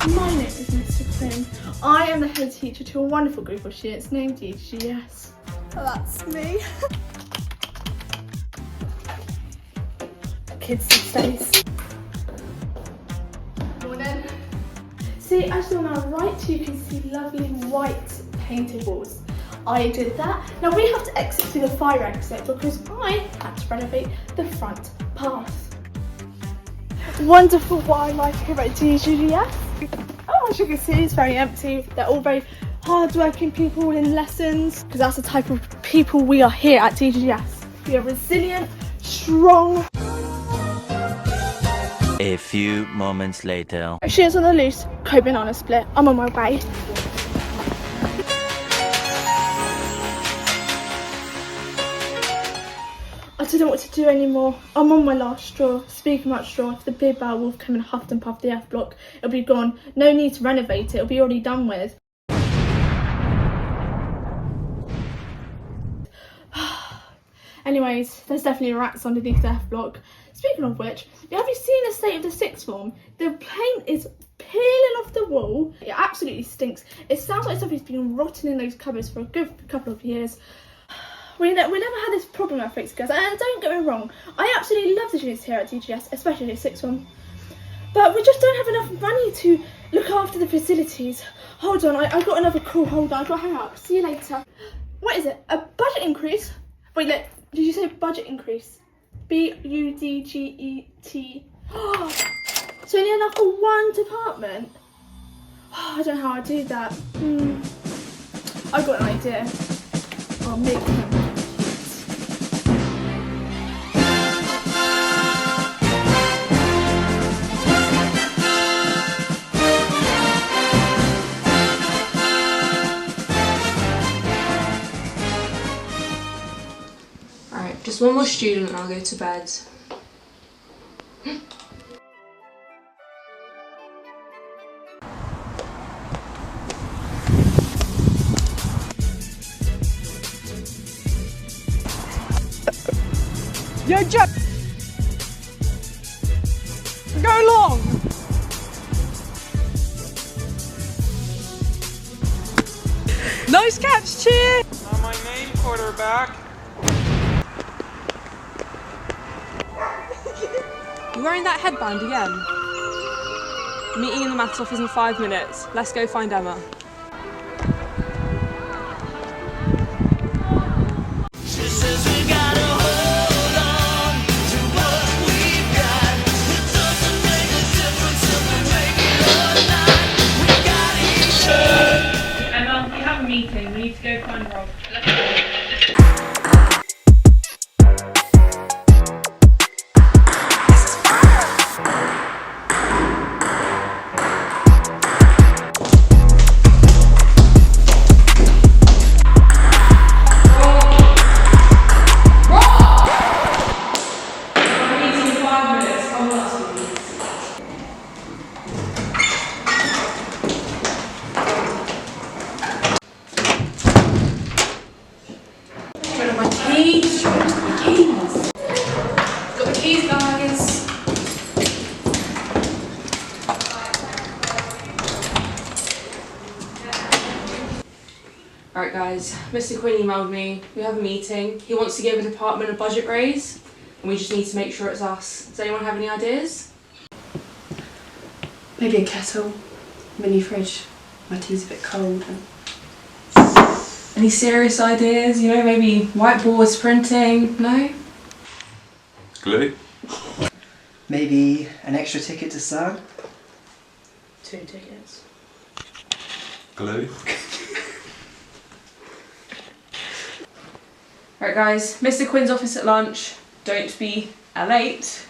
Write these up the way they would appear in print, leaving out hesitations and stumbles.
My name is Mr. Quinn. I am the head teacher to a wonderful group of students named DGGS. That's me. Kids these days. Morning. See, as you're on our right, you can see lovely white painted walls. I did that. Now we have to exit through the fire exit because I had to renovate the front path. Wonderful wildlife here at DGGS. Oh, as you can see, it's very empty. They're all very hard-working people in lessons because that's the type of people we are here at DGGS. We are resilient, strong. A few moments later. Students on the loose, coping on a split. I'm on my way. I don't know what to do anymore. I'm on my last straw. Speaking about straw, if the big bad wolf came and huffed and puffed the F block, it'll be gone. No need to renovate it, it'll be already done with. Anyways, there's definitely rats underneath the F block. Speaking of which, have you seen the state of the sixth form? The paint is peeling off the wall. It absolutely stinks. It sounds like something's been rotting in those cupboards for a good couple of years. We never had this problem at Fixed Girls, and don't get me wrong, I absolutely love the students here at DGS, especially the sixth one. But we just don't have enough money to look after the facilities. Hold on, I got another call, hold on, I've got to hang up. See you later. What is it? A budget increase? Wait, look, did you say budget increase? B-U-D-G-E-T. So only enough for one department? I don't know how I do that. I've got an idea. I'll make them. Alright, just one more student and I'll go to bed. Yo, Jack! Go long! Nice catch, cheer! Not my main quarterback. You wearing that headband again? Meeting in the maths office in 5 minutes. Let's go find Emma. Emma, we have a meeting. We need to go find Rob. Alright guys, Mr. Quinn emailed me. We have a meeting. He wants to give a department a budget raise and we just need to make sure it's us. Does anyone have any ideas? Maybe a kettle, mini fridge. My tea's a bit cold. Any serious ideas? You know, maybe whiteboards, printing? No? Glue. Maybe an extra ticket to CERN? 2 tickets. Glue. Right guys, Mr. Quinn's office at lunch. Don't be late.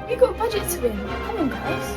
You've got a budget to win. Come on, girls.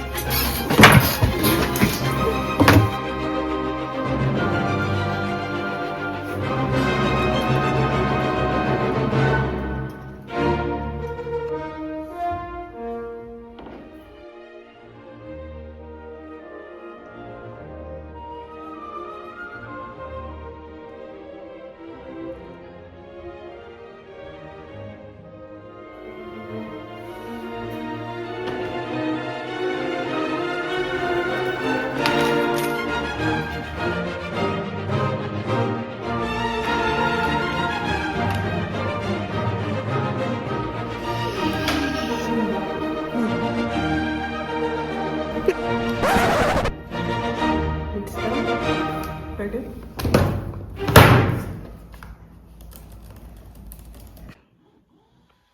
Very good.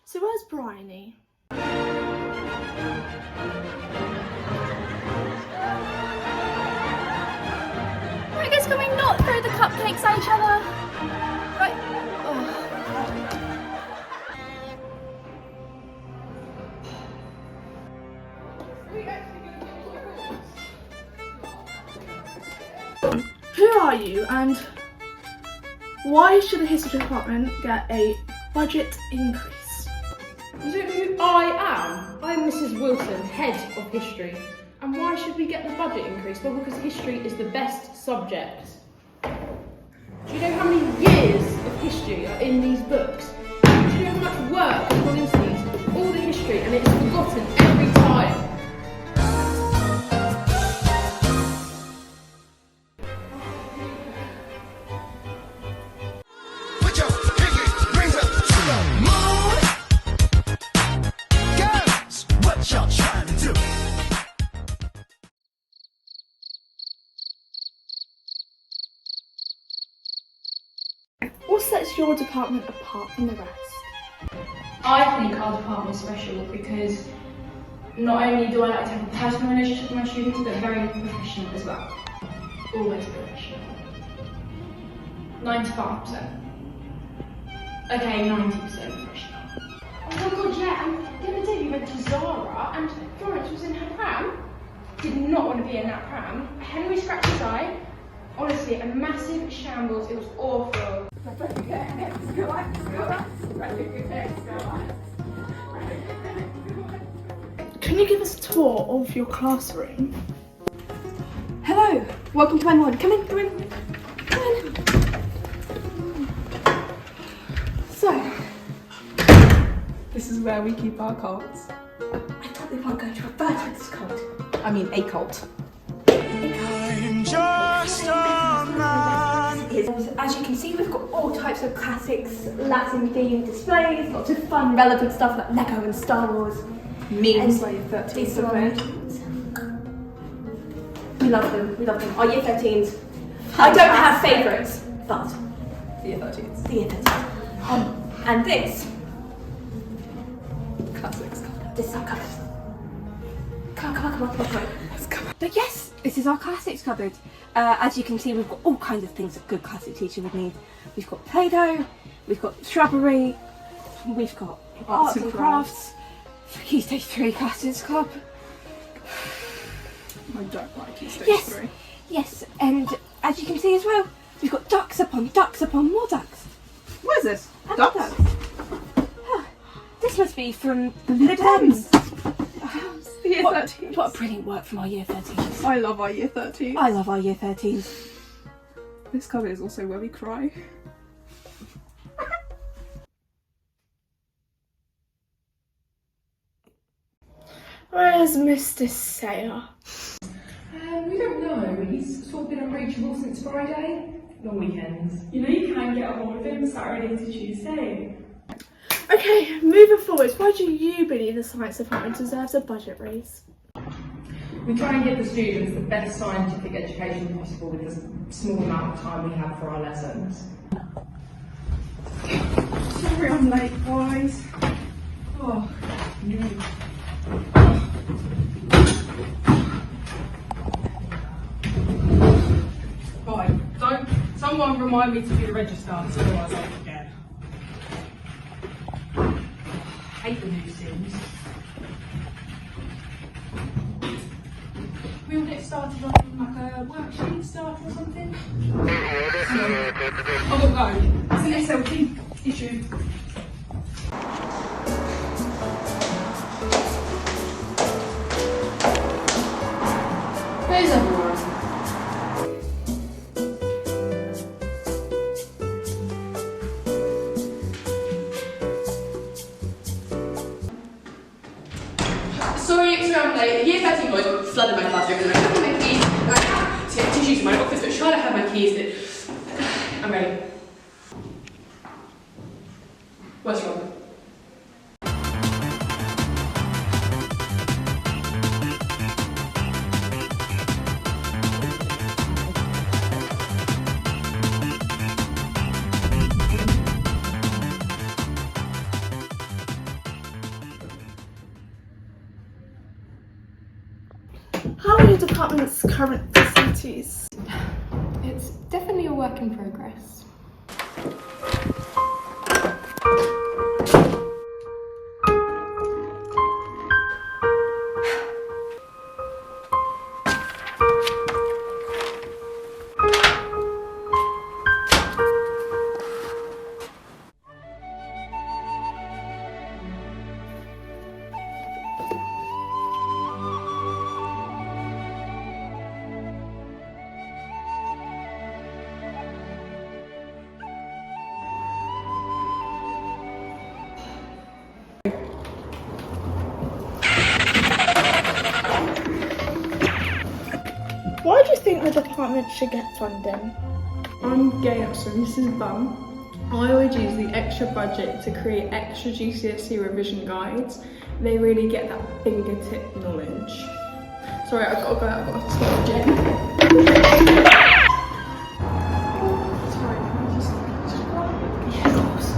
So where's Bryony? I guess can we not throw the cupcakes at each other? Right. Who are you and why should the history department get a budget increase? You don't know who I am? I'm Mrs. Wilson, head of history. And why should we get the budget increase? Well, because history is the best subject. Do you know how many years of history are in these books? Do you know how much work has gone into these? All the history, and it's forgotten every time. What sets your department apart from the rest? I think our department is special because not only do I like to have a personal relationship with my students, but very professional as well. Always professional. 95%. Okay, 90% professional. Oh my god, yeah, and the other day we went to Zara and Florence was in her pram. Did not want to be in that pram. Henry scratched his eye. Honestly, a massive shambles. It was awful. Can you give us a tour of your classroom? Hello, welcome to N1. Come in, come in, come in. So, this is where we keep our cults. I thought they weren't going to refer to it as cult. I mean, a cult. As you can see, we've got all types of classics, Latin themed displays, lots of fun, relevant stuff like Lego and Star Wars. Memes. Our year 13s. We love them, we love them. Our year 13s. I don't have favourites, but the year 13s. The year 13s. And this. Classics. This is our cupboard. Come on. Let's come on. But yes, this is our classics cupboard. As you can see, we've got all kinds of things a good classic teacher would need. We've got Play-Doh, we've got shrubbery, we've got arts and crafts, Key Stage 3 Classics Club. I don't like Key Stage 3. Yes, and as you can see as well, we've got ducks upon more ducks. What is this? And Ducks? more Huh, this must be from the Dems. The year 13s. What a brilliant work from our year 13s. I love our year 13s. I love our year 13s. This cupboard is also where we cry. Where's Mr. Sayer? We don't know. He's sort of been unreachable since Friday. Long weekends. You know you can get a hold of him Saturday to Tuesday. Okay, moving forward, why do you believe the science department deserves a budget raise? We try and give the students the best scientific education possible with the small amount of time we have for our lessons. Sorry I'm late, guys. Oh, no. Right, don't someone remind me to do the register, otherwise I'll forget. Hate the new Sims. we all get started on like a worksheet start or something? I will go. It's an SLT issue. Where's everyone? Sorry, I'm late. Year 13 boys flooded my classroom and I had my keys. I had to get tissues in my office, but Charlotte had my keys. I'm ready. What's wrong? How are your department's current facilities? It's definitely a work in progress. Why do you think the department should get funding? I'm gay, so this is bum. I would use the extra budget to create extra GCSE revision guides. They really get that fingertip knowledge. Sorry, I've got to go out, I've got to stop the gym. Sorry, can I just go out? Yeah, of course.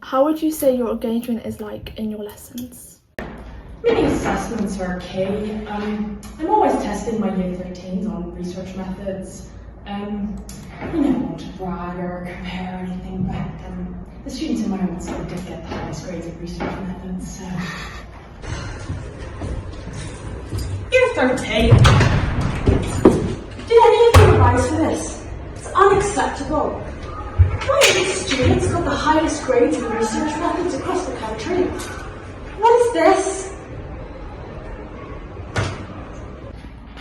How would you say your engagement is like in your lessons? Mini assessments are key. I'm always testing my year 13s on research methods. You never want to brag or compare anything, but the students in my own school did get the highest grades in research methods, so. Year 13. Did any of you advise for this? It's unacceptable. Why have these students got the highest grades in research methods across the country? What is this?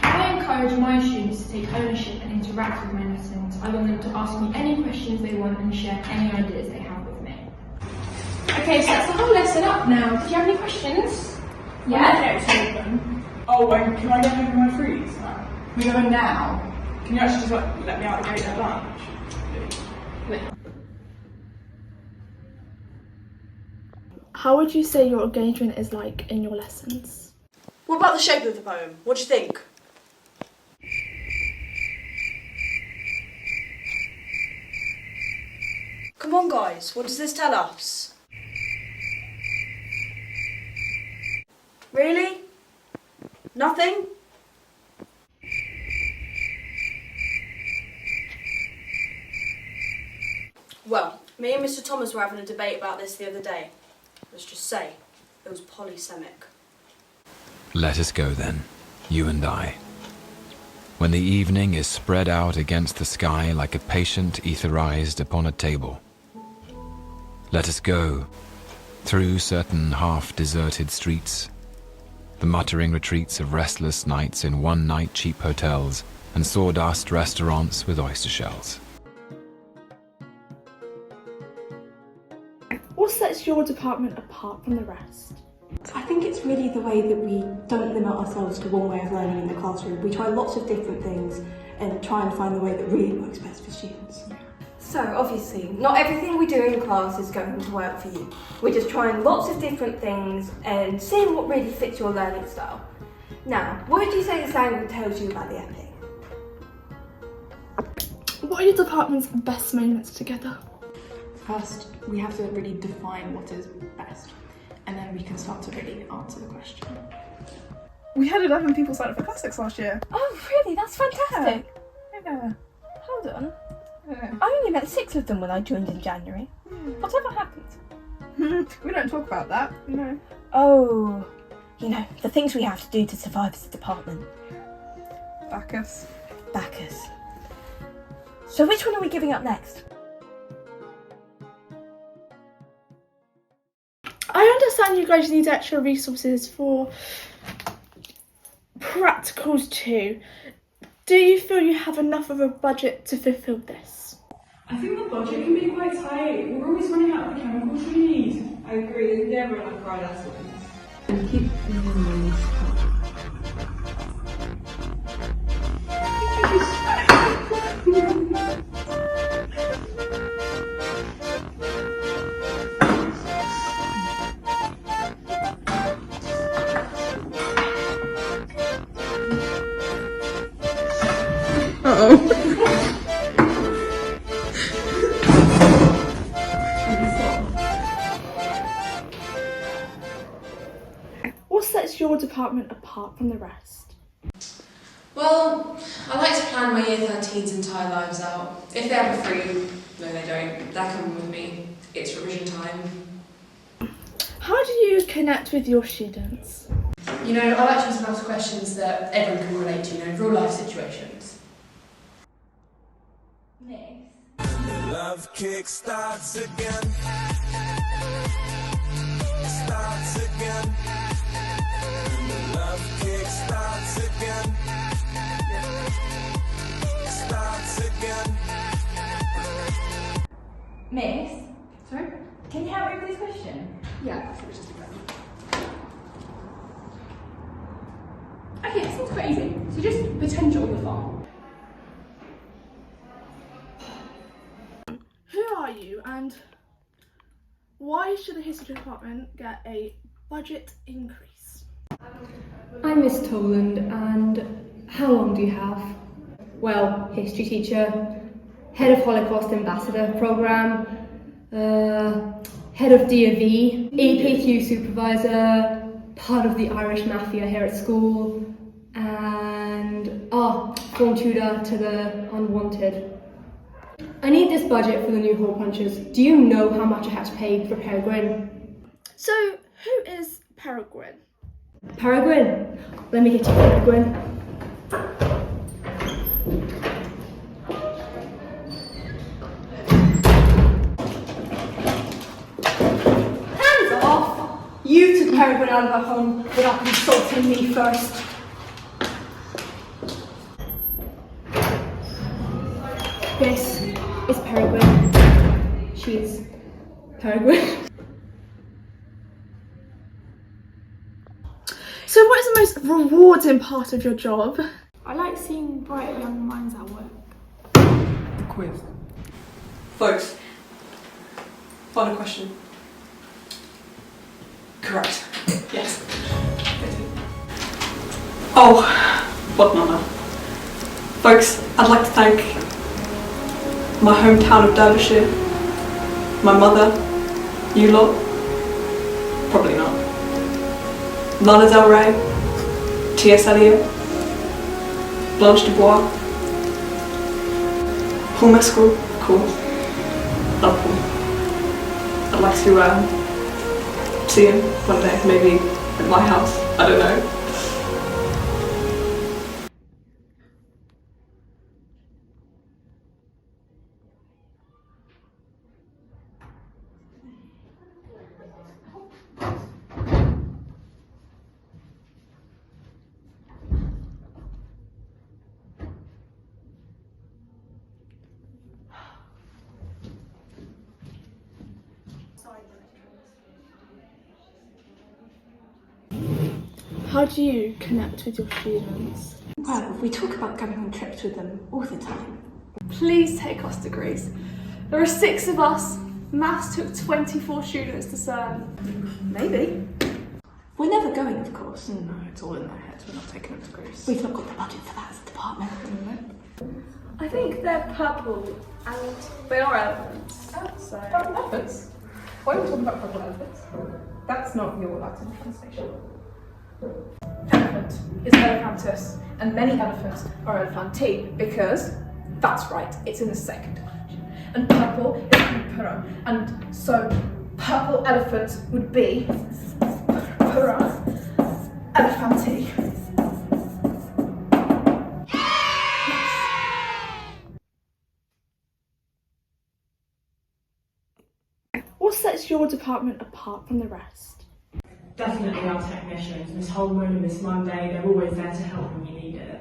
I encourage my students to take ownership and interact with my lessons. I want them to ask me any questions they want and share any ideas they have with me. Okay, so that's the whole lesson up now. Did you have any questions? Yeah. Oh, when can I get over my freeze? We go now. Can you actually just let me out the gate at lunch? How would you say your engagement is like in your lessons? What about the shape of the poem? What do you think? Come on guys, what does this tell us? Really? Nothing? Well, me and Mr. Thomas were having a debate about this the other day. Let's just say it was polysemic. Let us go then, you and I. When the evening is spread out against the sky like a patient etherized upon a table. Let us go through certain half-deserted streets, the muttering retreats of restless nights in one-night cheap hotels and sawdust restaurants with oyster shells. What sets your department apart from the rest? I think it's really the way that we don't limit ourselves to one way of learning in the classroom. We try lots of different things and try and find the way that really works best for students. So obviously, not everything we do in class is going to work for you. We're just trying lots of different things and seeing what really fits your learning style. Now, what would you say this angle tells you about the epic? What are your department's best moments together? First, we have to really define what is best, and then we can start to really answer the question. We had 11 people sign up for classics last year. Oh really? That's fantastic. Yeah. Hold on. I only met 6 of them when I joined in January. Whatever happened? We don't talk about that. No. Oh, you know, the things we have to do to survive as a department. Bacchus. Bacchus. So which one are we giving up next? I understand you guys need extra resources for practicals too. Do you feel you have enough of a budget to fulfill this? I think the budget can be quite tight. We're always running out of the chemicals we need. I agree. Yeah, we're like right last one. And keep What sets your department apart from the rest? Well, I like to plan my year 13's entire lives out. If they have a free, no they don't, they're coming with me. It's revision time. How do you connect with your students? You know, I like to ask questions that everyone can relate to, you know, real life situations. Love kick starts again. Starts again. Love kick starts again. Starts again. Miss? Sorry? Can you help me with this question? Yeah, so it's just a question. Okay, it seems quite easy. So just pretend you're on the farm. Who are you and why should the history department get a budget increase? I'm Miss Toland, and how long do you have? Well, history teacher, head of Holocaust Ambassador Programme, head of D&V, APQ supervisor, part of the Irish Mafia here at school, and form tutor to the unwanted. I need this budget for the new hole punchers. Do you know how much I had to pay for Peregrine? So, who is Peregrine? Peregrine? Let me get you Peregrine. Hands off! You took Peregrine out of her home without consulting me first. This is Peregrine. She's Peregrine. So what is the most rewarding part of your job? I like seeing bright young minds at work. The quiz. Folks, final question. Correct. Yes. Oh, what mama. Folks, I'd like to thank my hometown of Derbyshire, my mother, you lot, probably not, Lana Del Rey, T.S. Eliot, Blanche Du Bois, Paul Mescal, of course, love Paul. I'd like to see him one day, maybe at my house, I don't know. How do you connect with your students? Well, we talk about going on trips with them all the time. Please take us to Greece. There are 6 of us. Maths took 24 students to CERN. Maybe. We're never going, of course. No, it's all in their heads. We're not taking them to Greece. We've not got the budget for that as a department. I think they're purple and they are elephants. So. Purple elephants? Why are we talking about purple elephants? That's not your Latin translation. Elephant is elephantus, and many elephants are elephanti because that's right, it's in the second declension. And purple is emperor, and so purple elephant would be elephanty. What sets your department apart from the rest? Definitely our technicians. Miss Holman and Miss Monday, they're always there to help when you need it.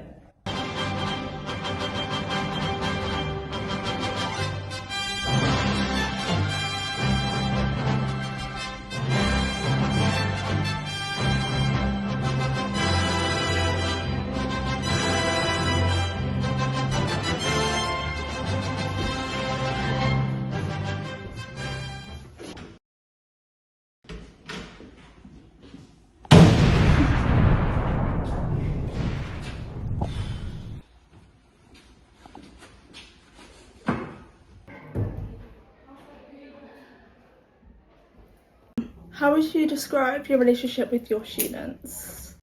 How would you describe your relationship with your students?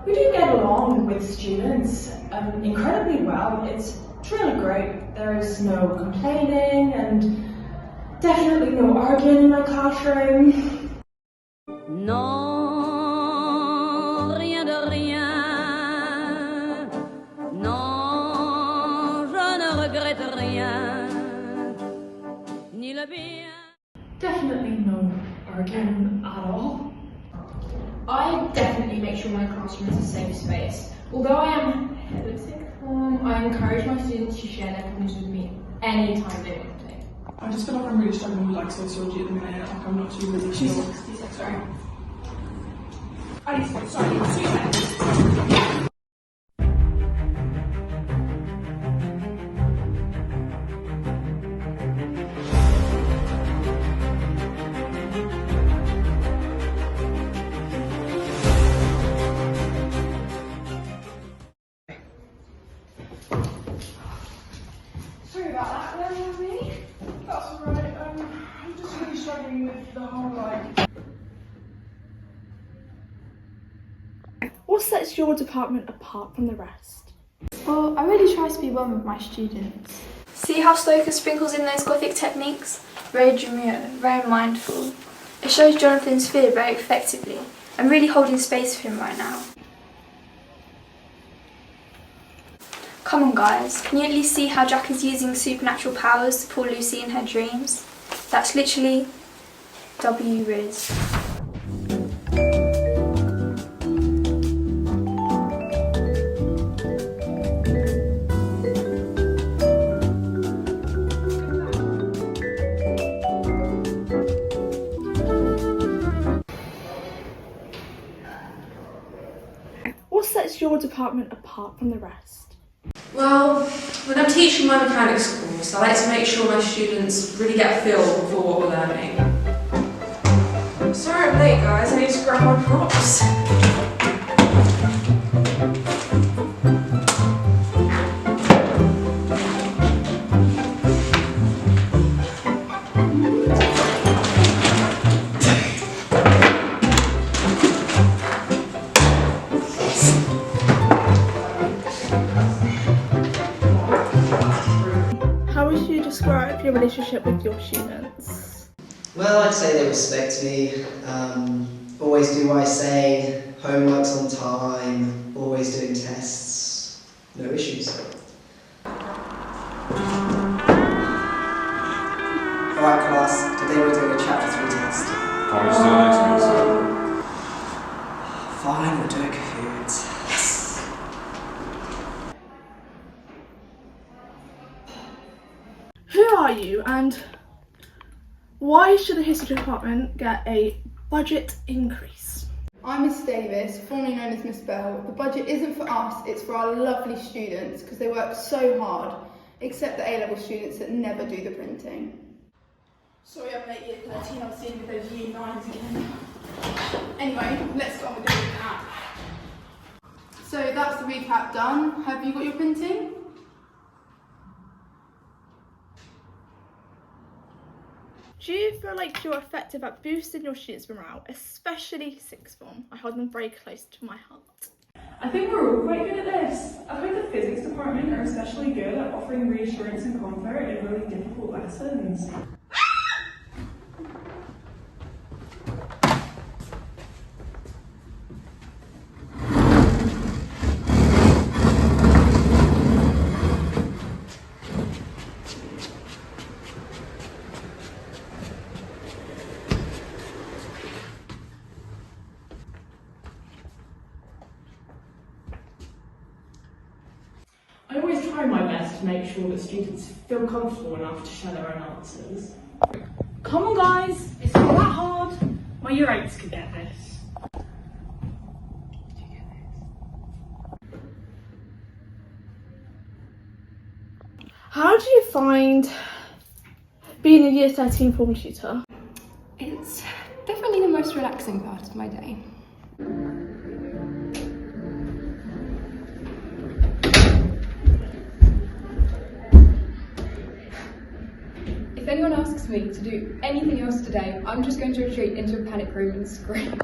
We do get along with students incredibly well. It's really great. There is no complaining and definitely no arguing in my classroom. Non, rien de rien. Non, je ne regrette rien. Ni le bien. Definitely no arguing at all. I definitely make sure my classroom is a safe space. Although I am head of sixth form, I encourage my students to share their problems with me anytime they want to. I just feel like I'm really struggling with like sociology at the minute. Like I'm not too really sure. 266, sorry. Sorry. Sorry about that, Emily. That's alright. I'm just really struggling with the whole like. What sets your department apart from the rest? Well, I really try to be one with my students. See how Stoker sprinkles in those Gothic techniques? Very demure, very mindful. It shows Jonathan's fear very effectively. I'm really holding space for him right now. Come on guys, can you at least see how Jack is using supernatural powers to pull Lucy in her dreams? That's literally W-Riz. What sets your department apart from the rest? Well, when I'm teaching my mechanics course, I like to make sure my students really get a feel for what we're learning. Sorry I'm late guys, I need to grab my props. How would you describe your relationship with your students? Well, I'd say they respect me, always do what I say, homework's on time, always doing tests, no issues. Alright class, today we're doing a chapter 3 test. Can't we still next week, so? Fine, we'll do a Kahoot. Yes! Who are you and why should the history department get a budget increase? I'm Miss Davis, formerly known as Miss Bell. The budget isn't for us, it's for our lovely students because they work so hard, except the A-level students that never do the printing. Sorry I'm late year 13, I was dealing with those year 9s again. Anyway, let's get on with the recap. So that's the recap done. Have you got your printing? Do you feel like you're effective at boosting your students' morale, especially sixth form? I hold them very close to my heart. I think we're all quite good at this. I think the physics department are especially good at offering reassurance and comfort in really difficult lessons. sure that students feel comfortable enough to share their own answers. Come on guys, it's not that hard. My year 8s could get this. How do you find being a year 13 form tutor? It's definitely the most relaxing part of my day. If anyone asks me to do anything else today, I'm just going to retreat into a panic room and scream.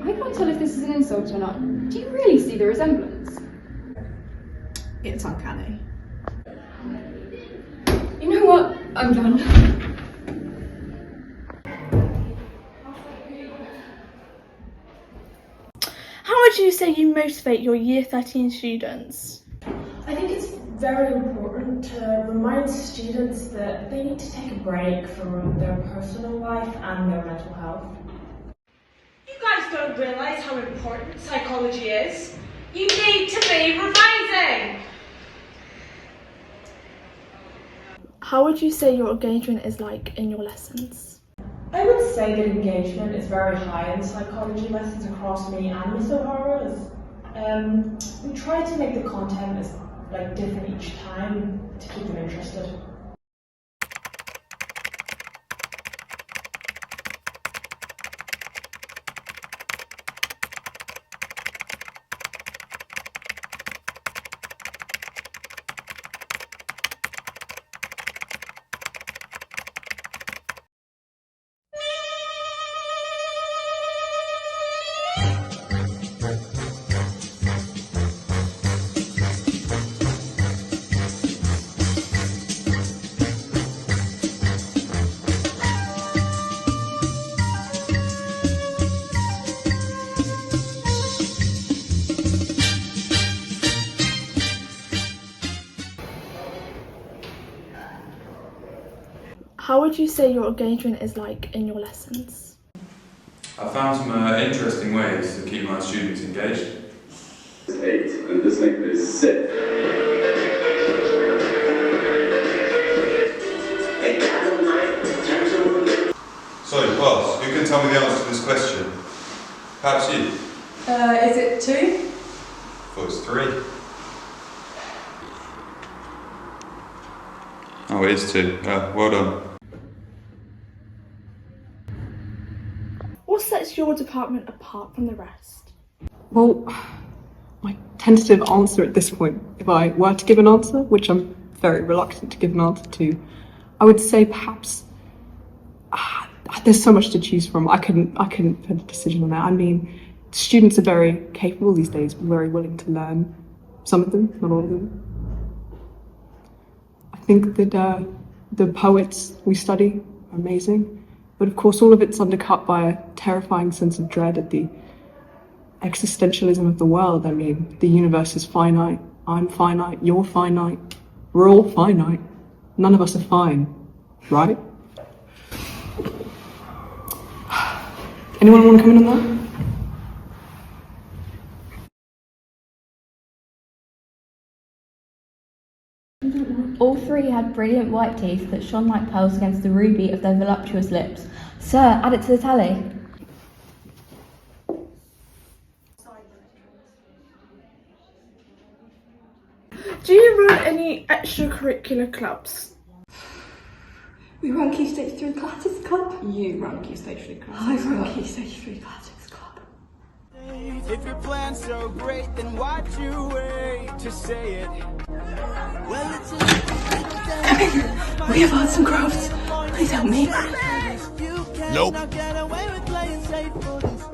I can't tell if this is an insult or not. Do you really see the resemblance? It's uncanny. You know what? I'm done. How would you say you motivate your year 13 students? I think it's very important to remind students that they need to take a break from their personal life and their mental health. You guys don't realise how important psychology is. You need to be revising. How would you say your engagement is like in your lessons? I would say that engagement is very high in psychology lessons across me and Miss O'Hara's. We try to make the content as different each time to keep them interested. How would you say your engagement is like in your lessons? I found some interesting ways to keep my students engaged. 8 and this length is 6. So, class, who can tell me the answer to this question? Perhaps you? Is it 2? Thought it's 3. Oh, it is 2. Well done. What sets your department apart from the rest? Well, my tentative answer at this point, if I were to give an answer, which I'm very reluctant to give an answer to, I would say perhaps there's so much to choose from. I couldn't put a decision on that. I mean, students are very capable these days, very willing to learn. Some of them, not all of them. I think that the poets we study are amazing, but of course all of it's undercut by a terrifying sense of dread at the existentialism of the world. I mean, the universe is finite, I'm finite, you're finite, we're all finite. None of us are fine, right? Anyone want to come in on that? All three had brilliant white teeth that shone like pearls against the ruby of their voluptuous lips. Sir, add it to the tally. Do you run any extracurricular clubs? We run Key Stage 3 Classics Club. You run Key Stage 3 Classics I Club. run Key Stage 3 Classics Club. If your plan's so great, then why'd you wait to say it? Well, it's a Come in. We have arts and crafts. Please help me. Nope. Get away with playing safe for this.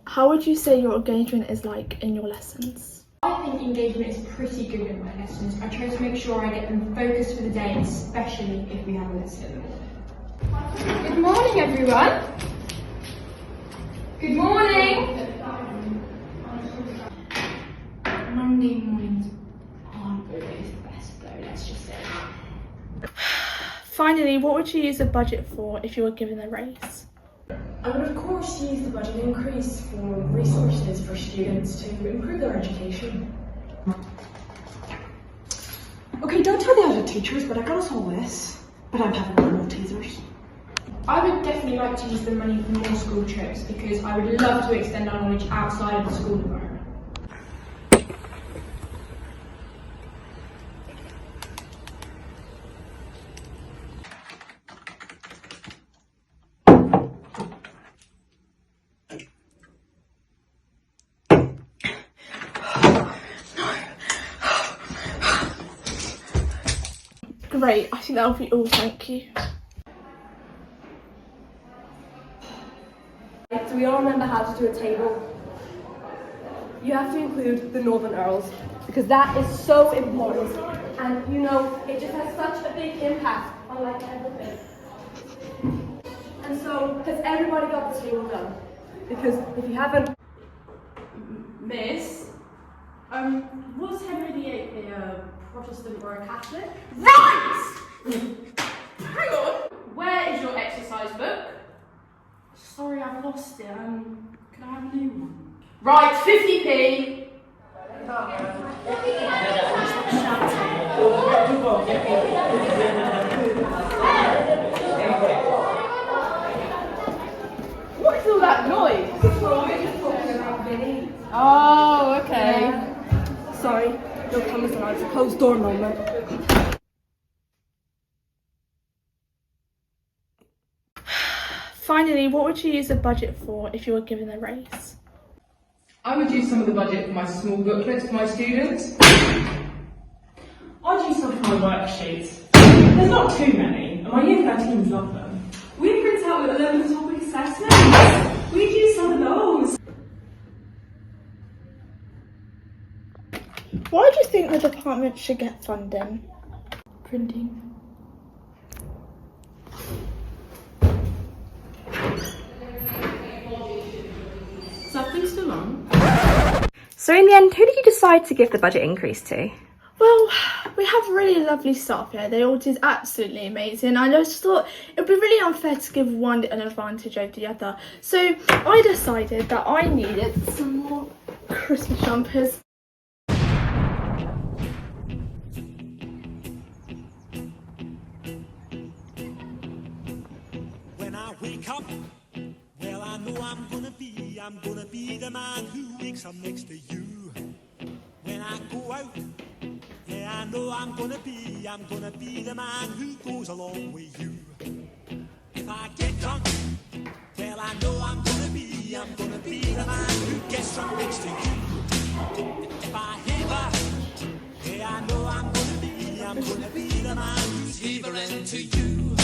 How would you say your engagement is like in your lessons? I think engagement is pretty good in my lessons. I try to make sure I get them focused for the day, especially if we have a lesson. Good morning, everyone. Good morning. Monday mornings aren't always the best, though, let's just say. Finally, what would you use the budget for if you were given a raise? I would of course use the budget increase for resources for students to improve their education. Okay, don't tell the other teachers, but I got us all this. But I'm having no more teasers. I would definitely like to use the money for more school trips because I would love to extend our knowledge outside of the school environment. Great, I think that'll be all, thank you. So we all remember how to do a table. You have to include the Northern Earls because that is so important, and you know it just has such a big impact on like everything. And so, has everybody got the table done? Because if you haven't, Miss, was Henry VIII a Protestant or a Catholic? Right! Hang on. Where is your exercise book? Sorry, I've lost it. Can I have a new one? Right, 50p. What is all that noise? Oh, okay. sorry, no comments on our closed door moment. Finally, what would you use the budget for if you were given a raise? I would use some of the budget for my small booklets for my students. I'd use some for my worksheets. There's not too many, and my year 13s love them. We print out with 11 topic assessments. We'd use some of those. Why do you think the department should get funding? Printing. Something's still on. So in the end, who did you decide to give the budget increase to? Well, we have really lovely staff here. They all did absolutely amazing. I just thought it would be really unfair to give one an advantage over the other. So I decided that I needed some more Christmas jumpers. When I wake up, well, I know I'm gonna be the man who wakes up next to you. When I go out, yeah, I know I'm gonna be the man who goes along with you. If I get drunk, well, I know I'm gonna be the man who gets drunk next to you. If I heaver, yeah, I know I'm gonna be the man who's heavering to you.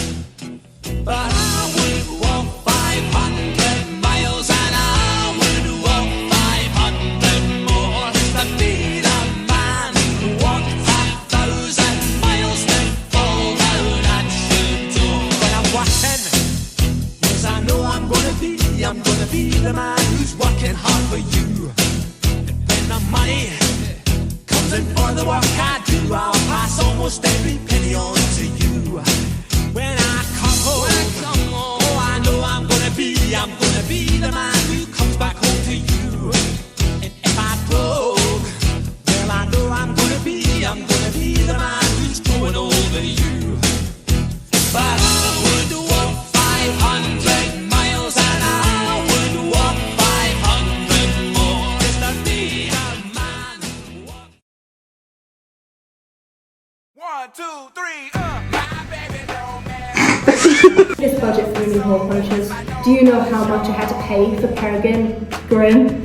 But I would walk 500 miles and I would walk 500 more just to be the man who walked 1,000 miles to fall down at your door. When I'm walking, yes, I know I'm gonna be the man who's working hard for you. And when the money comes in for the work I do, I'll pass almost every penny on to you. When I come home, oh, I know I'm gonna be the man who comes back home to you. And if I broke, well, I know I'm gonna be the man who's growing older than you. But I would walk 500 miles and I would walk 500 more just to be the man who walks. 1, 2, 3, This budget for new hole punches. Do you know how much I had to pay for Peregrine Grin?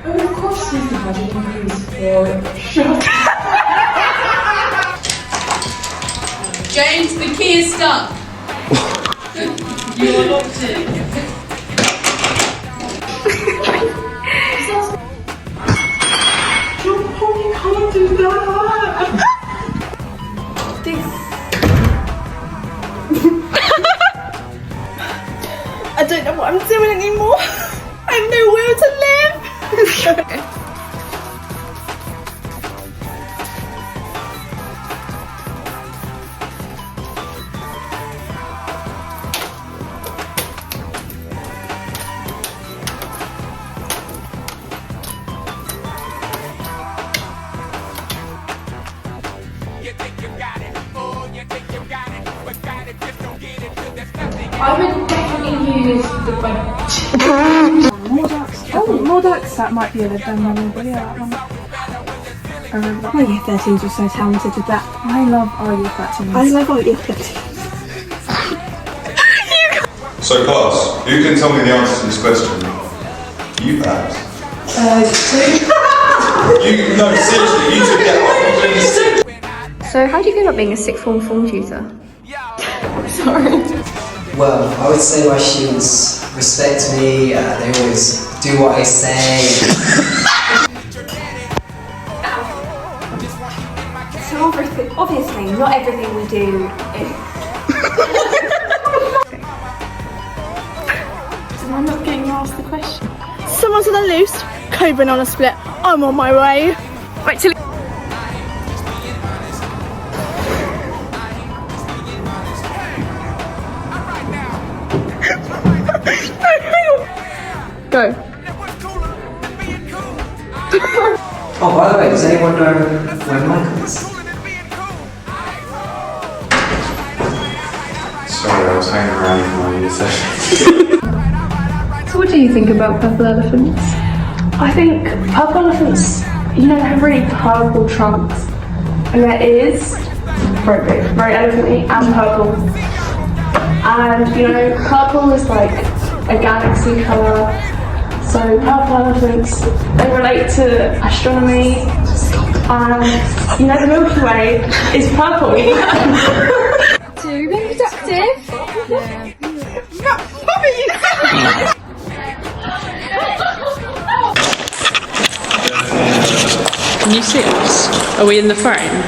And of course, there's the budget increase for shut. James, the key is stuck. You are locked in. You can't do that! I don't know what I'm doing anymore. I have nowhere to live. I would definitely use the budget. More ducks. Oh, more ducks. That might be a lived down memory, but yeah, that one. I remember that. My year 13s were so talented with that. I love our year 13s. I love our year 13s. So class, who can tell me the answer to this question? You perhaps? No, seriously, you two get off, please. So how do you feel about being a sixth form tutor? Sorry. Well, I would say my students respect me, they always do what I say. So obviously, not everything we do is... I'm not getting asked the question. Someone's on a loose, Coburn on a split. I'm on my way. Right till. Go. Oh, by the way, does anyone know where Michael is? Sorry, I was hanging around in my year session. So what do you think about purple elephants? I think purple elephants, you know, they have really purple trunks. And their ears, very big, very elephant-y and purple. And, you know, purple is like a galaxy colour. So purple elephants, they relate to astronomy. And, you know, the Milky Way is purple. So you're being productive? Yeah. Can you see us? Are we in the frame?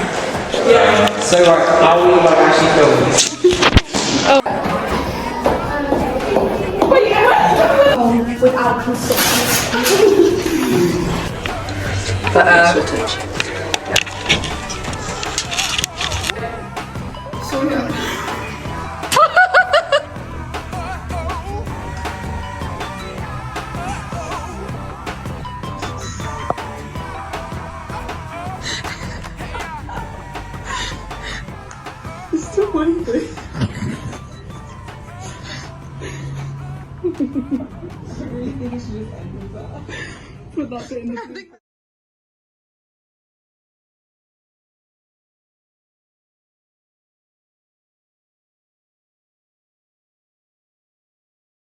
Yeah. So are we actually filming this? without consent. It's still waving. I really think you should just end with that. Put that bit in the